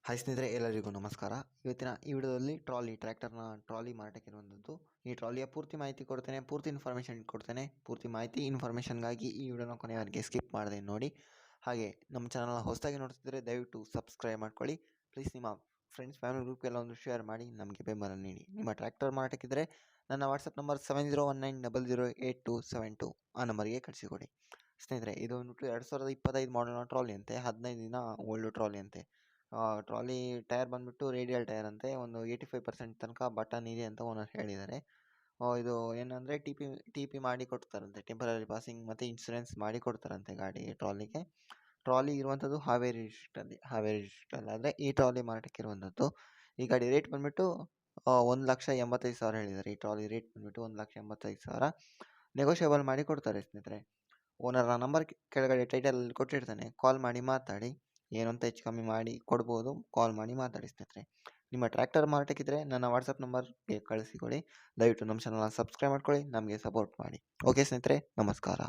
Hi ಸ್ನೇಹಿತರೆ, ಎಲ್ಲರಿಗೂ ನಮಸ್ಕಾರ. ಇವತ್ತಿನ ಈ ವಿಡಿಯೋದಲ್ಲಿ ಟ್ರಾಲಿ ಮಾರಾಟಕ್ಕಿರುವಂಥದ್ದು. ಈ ಟ್ರಾಲಿಯ ಪೂರ್ತಿ ಮಾಹಿತಿ ಕೊಡ್ತೇನೆ, ಪೂರ್ತಿ ಇನ್ಫಾರ್ಮೇಷನ್ ಕೊಡ್ತೇನೆ. ಪೂರ್ತಿ ಮಾಹಿತಿ ಇನ್ಫಾರ್ಮೇಷನ್ಗಾಗಿ ಈ ವಿಡಿಯೋನ ಕೊನೆಯವರೆಗೆ ಸ್ಕಿಪ್ ಮಾಡದೆ ನೋಡಿ. ಹಾಗೆ ನಮ್ಮ ಚಾನಲ್ನ ಹೊಸದಾಗಿ ನೋಡ್ತಿದ್ರೆ ದಯವಿಟ್ಟು ಸಬ್ಸ್ಕ್ರೈಬ್ ಮಾಡ್ಕೊಳ್ಳಿ. ಪ್ಲೀಸ್ ನಿಮ್ಮ ಫ್ರೆಂಡ್ಸ್ ಫ್ಯಾಮಿಲಿ ಗ್ರೂಪ್ಗೆಲ್ಲ ಒಂದು ಶೇರ್ ಮಾಡಿ ನಮಗೆ ಬೆಂಬಲ ನೀಡಿ. ನಿಮ್ಮ ಟ್ರ್ಯಾಕ್ಟರ್ ಮಾರಾಟಕ್ಕಿದ್ರೆ ನನ್ನ ವಾಟ್ಸಪ್ ನಂಬರ್ 7019008272 ಆ ನಂಬರ್ಗೆ ಕಳಿಸಿಕೊಡಿ. ಸ್ನೇಹಿತರೆ, ಇದು ಬಂದ್ಬಿಟ್ಟು 2025 ಮಾಡೆಲ್ನ ಟ್ರಾಲಿ ಅಂತೆ. 15 ದಿನ ಓಲ್ಡ್ ಟ್ರಾಲಿ ಅಂತೆ. ಟ್ರಾಲಿ ಟೈರ್ ಬಂದ್ಬಿಟ್ಟು ರೇಡಿಯಲ್ ಟೈರ್ ಅಂತೆ. ಒಂದು 85% ತನಕ ಬಟನ್ ಇದೆ ಅಂತ ಓನರ್ ಹೇಳಿದ್ದಾರೆ. ಇದು ಏನಂದರೆ ಟಿ ಪಿ ಮಾಡಿ ಕೊಡ್ತಾರಂತೆ, ಟೆಂಪರರಿ ಪಾಸಿಂಗ್ ಮತ್ತು ಇನ್ಶೂರೆನ್ಸ್ ಮಾಡಿ ಕೊಡ್ತಾರಂತೆ ಗಾಡಿ ಟ್ರಾಲಿಗೆ. ಟ್ರಾಲಿ ಇರುವಂಥದ್ದು ಹಾವೇರಿ ಡಿಸ್ಟ್ರಿಕ್ಟಲ್ಲಿ ಆದರೆ ಈ ಟ್ರಾಲಿ ಮಾರಾಟಕ್ಕೆ ಇರುವಂಥದ್ದು. ಈ ಗಾಡಿ ರೇಟ್ ಬಂದ್ಬಿಟ್ಟು 1,85,000 ಹೇಳಿದ್ದಾರೆ. ಈ ಟ್ರಾಲಿ ರೇಟ್ ಬಂದ್ಬಿಟ್ಟು 1,85,000 ನೆಗೋಷಿಯಬಲ್ ಮಾಡಿ ಕೊಡ್ತಾರೆ ಸ್ನೇಹಿತರೆ. ಓನರ್ ನಂಬರ್ ಕೆಳಗಡೆ ಟೈಟಲಲ್ಲಿ ಕೊಟ್ಟಿರ್ತಾನೆ, ಕಾಲ್ ಮಾಡಿ ಮಾತಾಡಿ. ಏನು ಅಂತ ಹೆಚ್ಚು ಕಮ್ಮಿ ಮಾಡಿ ಕೊಡ್ಬೋದು, ಕಾಲ್ ಮಾಡಿ ಮಾತಾಡಿ ಸ್ನೇಹಿತರೆ. ನಿಮ್ಮ ಟ್ರ್ಯಾಕ್ಟರ್ ಮಾರಾಟಕ್ಕಿದ್ರೆ ನನ್ನ ವಾಟ್ಸಪ್ ನಂಬರ್ಗೆ ಕಳಿಸಿಕೊಡಿ. ದಯವಿಟ್ಟು ನಮ್ಮ ಚಾನಲ್ನ ಸಬ್ಸ್ಕ್ರೈಬ್ ಮಾಡ್ಕೊಳ್ಳಿ, ನಮಗೆ ಸಪೋರ್ಟ್ ಮಾಡಿ. ಓಕೆ ಸ್ನೇಹಿತರೆ, ನಮಸ್ಕಾರ.